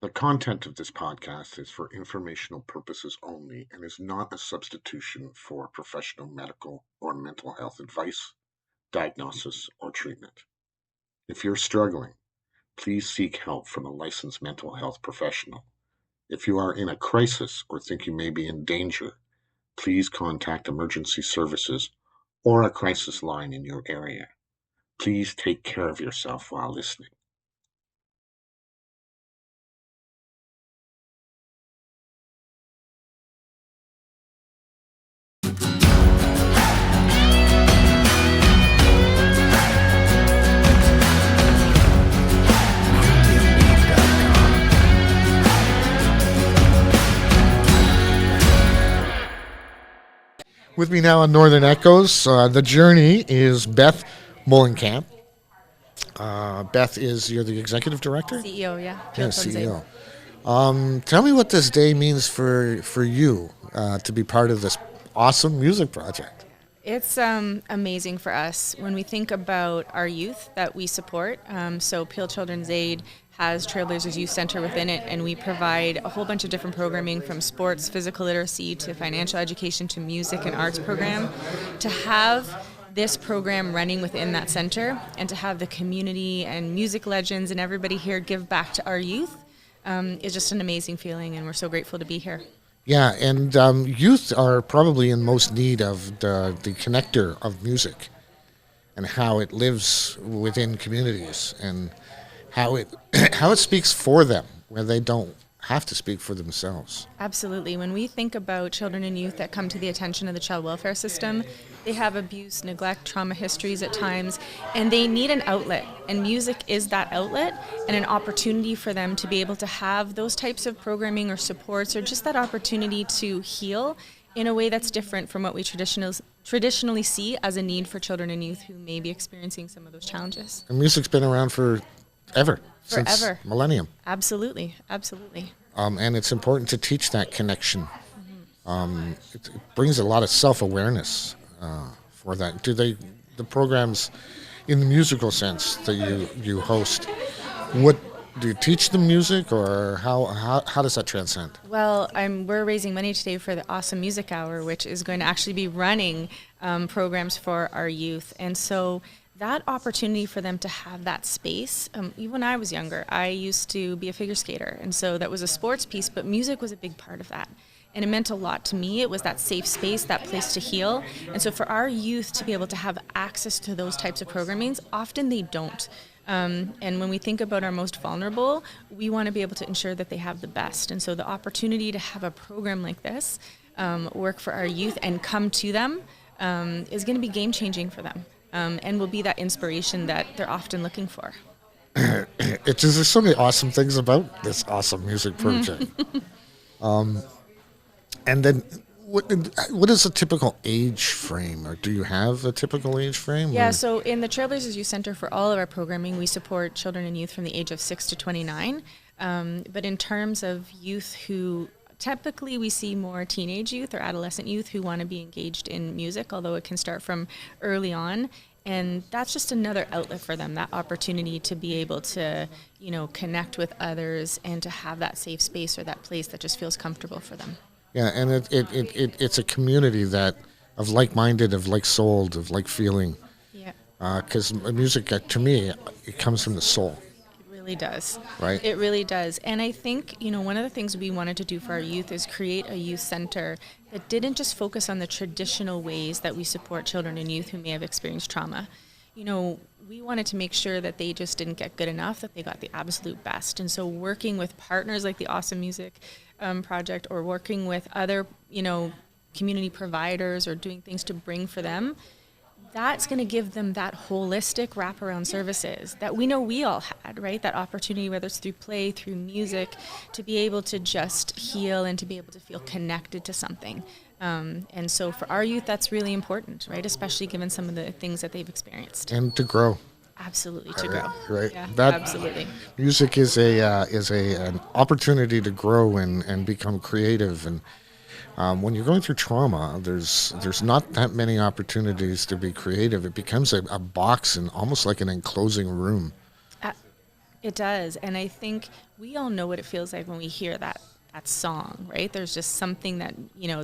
The content of this podcast is for informational purposes only and is not a substitution for professional medical or mental health advice, diagnosis, or treatment. If you're struggling, please seek help from a licensed mental health professional. If you are in a crisis or think you may be in danger, please contact emergency services or a crisis line in your area. Please take care of yourself while listening. With me now on Northern Echoes, the journey is Beth Moellenkamp. Beth you're the executive director? CEO, yeah. Yeah, Peel CAS. CEO. Tell me what this day means for you to be part of this awesome music project. It's amazing for us when we think about our youth that we support. So Peel Children's Aid has Trailblazers Youth Center within it, and we provide a whole bunch of different programming from sports, physical literacy, to financial education, to music and arts program. To have this program running within that center and to have the community and music legends and everybody here give back to our youth is just an amazing feeling, and we're so grateful to be here. Yeah, and youth are probably in most need of the connector of music and how it lives within communities and how it how it speaks for them where they don't have to speak for themselves. Absolutely. When we think about children and youth that come to the attention of the child welfare system, they have abuse, neglect, trauma histories at times, and they need an outlet. And music is that outlet and an opportunity for them to be able to have those types of programming or supports or just that opportunity to heal in a way that's different from what we traditionally see as a need for children and youth who may be experiencing some of those challenges. And music's been around forever. Since millennium. Absolutely, absolutely. And it's important to teach that connection. It brings a lot of self-awareness for that. The programs in the musical sense that you host, what do you teach them music, or how does that transcend? Well, we're raising money today for the Awesome Music Hour, which is going to actually be running programs for our youth. And so that opportunity for them to have that space, even when I was younger, I used to be a figure skater. And so that was a sports piece, but music was a big part of that. And it meant a lot to me. It was that safe space, that place to heal. And so for our youth to be able to have access to those types of programmings, often they don't. And when we think about our most vulnerable, we want to be able to ensure that they have the best. And so the opportunity to have a program like this work for our youth and come to them is going to be game-changing for them. And will be that inspiration that they're often looking for. There's so many awesome things about this awesome music project. And then, what is a typical age frame, or do you have a typical age frame? Yeah, so in the Trailblazers Youth Center, for all of our programming, we support children and youth from the age of 6 to 29. But in terms of youth who typically we see more teenage youth or adolescent youth who want to be engaged in music, although it can start from early on. And that's just another outlet for them, that opportunity to be able to, connect with others and to have that safe space or that place that just feels comfortable for them. Yeah, and it's a community of like-minded, of like-souled, of like-feeling. Yeah. Because music, to me, it comes from the soul. Really does. Right. It really does. And I think, one of the things we wanted to do for our youth is create a youth center that didn't just focus on the traditional ways that we support children and youth who may have experienced trauma. We wanted to make sure that they just didn't get good enough, that they got the absolute best. And so working with partners like the Awesome Music Project, or working with other, community providers, or doing things to bring for them, that's going to give them that holistic wraparound services that we know we all had, right? That opportunity, whether it's through play, through music, to be able to just heal and to be able to feel connected to something. And so for our youth, that's really important, right? Especially given some of the things that they've experienced. And to grow. Absolutely, to grow. Right. Yeah, That absolutely. Music is an opportunity to grow and become creative. And when you're going through trauma, there's not that many opportunities to be creative. It becomes a box and almost like an enclosing room. It does. And I think we all know what it feels like when we hear that song, right? There's just something that,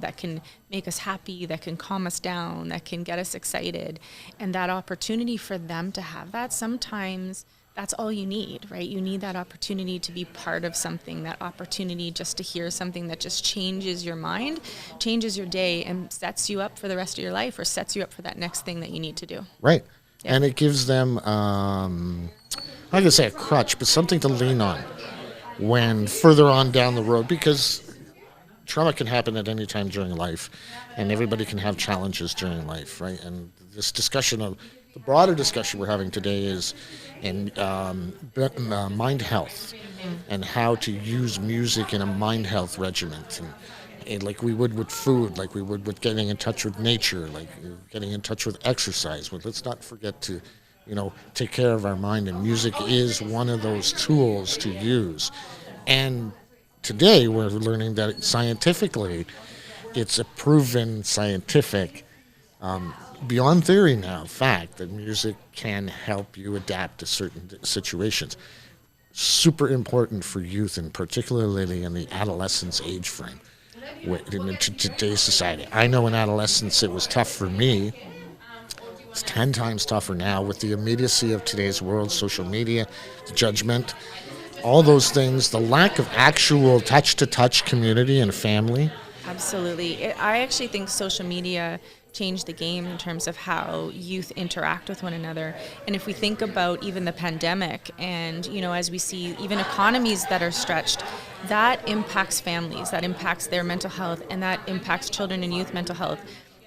that can make us happy, that can calm us down, that can get us excited. And that opportunity for them to have that, sometimes that's all you need, right? You need that opportunity to be part of something, that opportunity just to hear something that just changes your mind, changes your day, and sets you up for the rest of your life, or sets you up for that next thing that you need to do. Right. Yeah. And it gives them, I'm not going to say a crutch, but something to lean on when further on down the road, because trauma can happen at any time during life, and everybody can have challenges during life, right? And this discussion of the broader discussion we're having today is in mind health, and how to use music in a mind health regimen, and like we would with food, like we would with getting in touch with nature, like getting in touch with exercise. But let's not forget to, take care of our mind, and music is one of those tools to use. And today we're learning that scientifically, it's a proven scientific, beyond theory now, fact that music can help you adapt to certain situations. Super important for youth, and particularly in the adolescence age frame in today's society. I know in adolescence it was tough for me. It's 10 times tougher now with the immediacy of today's world, social media, the judgment, all those things, the lack of actual touch-to-touch community and family. Absolutely. I actually think social media changed the game in terms of how youth interact with one another. And if we think about even the pandemic, and as we see even economies that are stretched, that impacts families, that impacts their mental health, and that impacts children and youth mental health.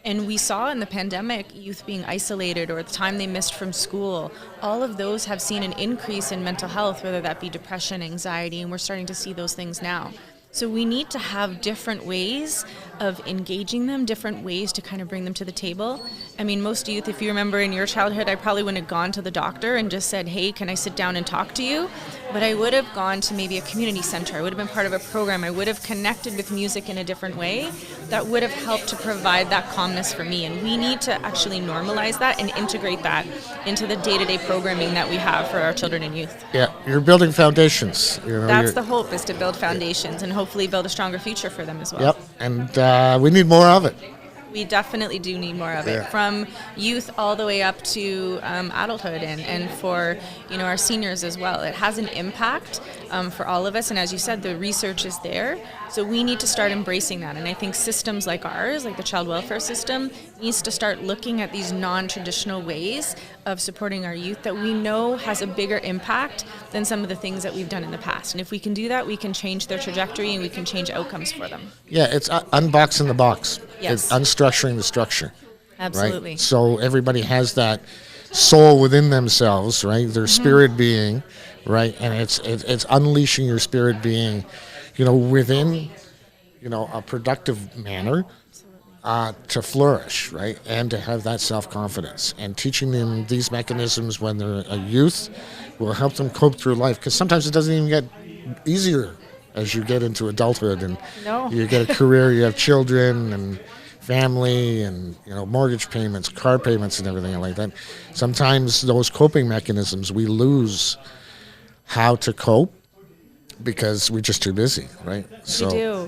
And we saw in the pandemic youth being isolated, or the time they missed from school. All of those have seen an increase in mental health, whether that be depression, anxiety, and we're starting to see those things now. So we need to have different ways of engaging them, different ways to kind of bring them to the table. I mean, most youth, if you remember in your childhood, I probably wouldn't have gone to the doctor and just said, hey, can I sit down and talk to you? But I would have gone to maybe a community center. I would have been part of a program. I would have connected with music in a different way that would have helped to provide that calmness for me. And we need to actually normalize that and integrate that into the day-to-day programming that we have for our children and youth. Yeah, you're building foundations. That's the hope, is to build foundations and hopefully build a stronger future for them as well. Yep, and we need more of it. We definitely do need more of it, from youth all the way up to adulthood, and for our seniors as well. It has an impact for all of us, and as you said, the research is there, so we need to start embracing that. And I think systems like ours, like the child welfare system, needs to start looking at these non-traditional ways of supporting our youth that we know has a bigger impact than some of the things that we've done in the past. And if we can do that, we can change their trajectory and we can change outcomes for them. Yeah, it's unboxing the box. Yes. It's unstructuring the structure. Absolutely. Right? So everybody has that soul within themselves, right? Their spirit being, right? And it's unleashing your spirit being, within, a productive manner, to flourish, right? And to have that self-confidence. And teaching them these mechanisms when they're a youth will help them cope through life. Because sometimes it doesn't even get easier as you get into adulthood, and you get a career, you have children and family, and mortgage payments, car payments, and everything like that. Sometimes those coping mechanisms, we lose how to cope because we're just too busy, right?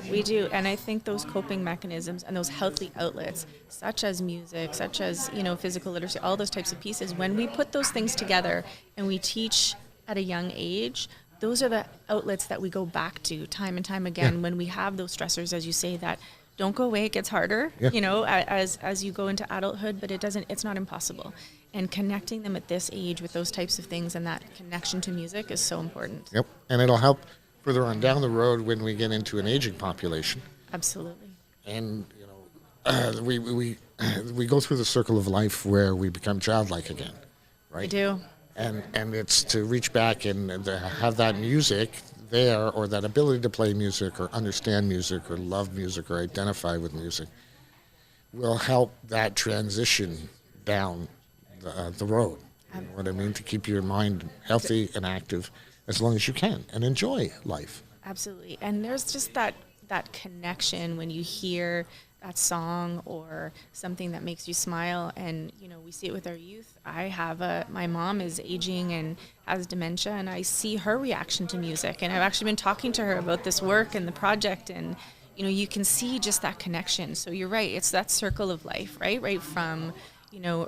We do. And I think those coping mechanisms and those healthy outlets, such as music, such as physical literacy, all those types of pieces, when we put those things together and we teach at a young age, those are the outlets that we go back to time and time again when we have those stressors, as you say, that don't go away. It gets harder, as you go into adulthood, but it's not impossible. And connecting them at this age with those types of things and that connection to music is so important. Yep, and it'll help further on down the road when we get into an aging population. Absolutely. And, we go through the circle of life where we become childlike again, right? We do. And it's to reach back and have that music there, or that ability to play music or understand music or love music or identify with music, will help that transition down the road. You know what I mean? To keep your mind healthy and active as long as you can and enjoy life. Absolutely. And there's just that connection when you hear that song or something that makes you smile. And, we see it with our youth. My mom is aging and has dementia, and I see her reaction to music. And I've actually been talking to her about this work and the project, and, you can see just that connection. So you're right. It's that circle of life, right? Right from,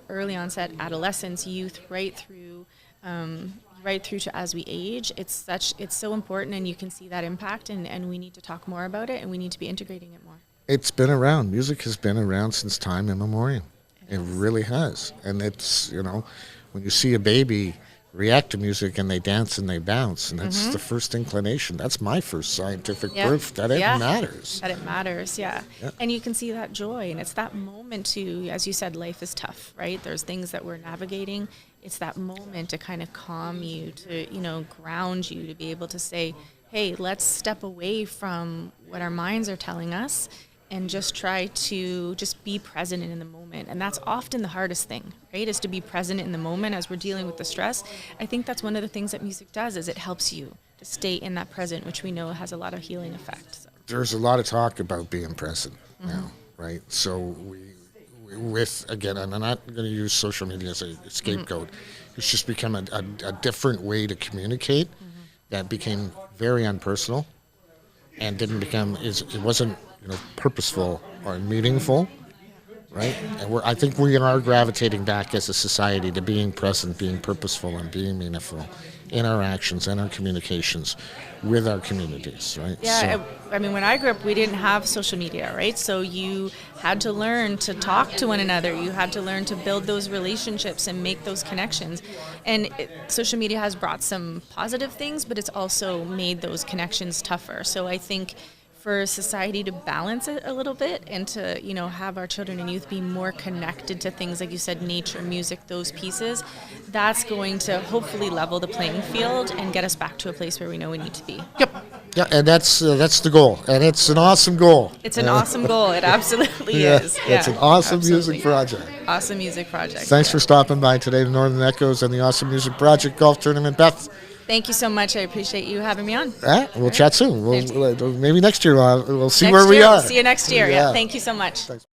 early onset, adolescence, youth, right through to as we age. It's so important, and you can see that impact, and we need to talk more about it, and we need to be integrating it more. It's been around. Music has been around since time immemorial. It really has. And it's, when you see a baby react to music and they dance and they bounce, and that's the first inclination. That's my first scientific proof that it matters. That it matters, yeah. And you can see that joy, and it's that moment to, as you said, life is tough, right? There's things that we're navigating. It's that moment to kind of calm you, to, ground you, to be able to say, hey, let's step away from what our minds are telling us and just try to just be present in the moment. And that's often the hardest thing, right, is to be present in the moment as we're dealing with the stress. I think that's one of the things that music does, is it helps you to stay in that present, which we know has a lot of healing effect. So. There's a lot of talk about being present now, right? So again, and I'm not going to use social media as a scapegoat. It's just become a different way to communicate that became very unpersonal and it wasn't purposeful or meaningful, right? And I think we are gravitating back as a society to being present, being purposeful, and being meaningful in our actions and our communications with our communities, right? Yeah, I mean, when I grew up, we didn't have social media, right? So you had to learn to talk to one another. You had to learn to build those relationships and make those connections. And social media has brought some positive things, but it's also made those connections tougher. So I think for society to balance it a little bit and to, have our children and youth be more connected to things like you said, nature, music, those pieces, that's going to hopefully level the playing field and get us back to a place where we know we need to be. Yep. Yeah, and that's the goal, and it's an awesome goal. It's an awesome goal. It absolutely is. Yeah, it's an awesome music project. Awesome music project. Thanks for stopping by today, the Northern Echoes and the Awesome Music Project Golf Tournament, Beth. Thank you so much. I appreciate you having me on. We'll chat soon. Maybe next year we'll see next where we year, are. We'll see you next year. Yeah. Thank you so much. Thanks.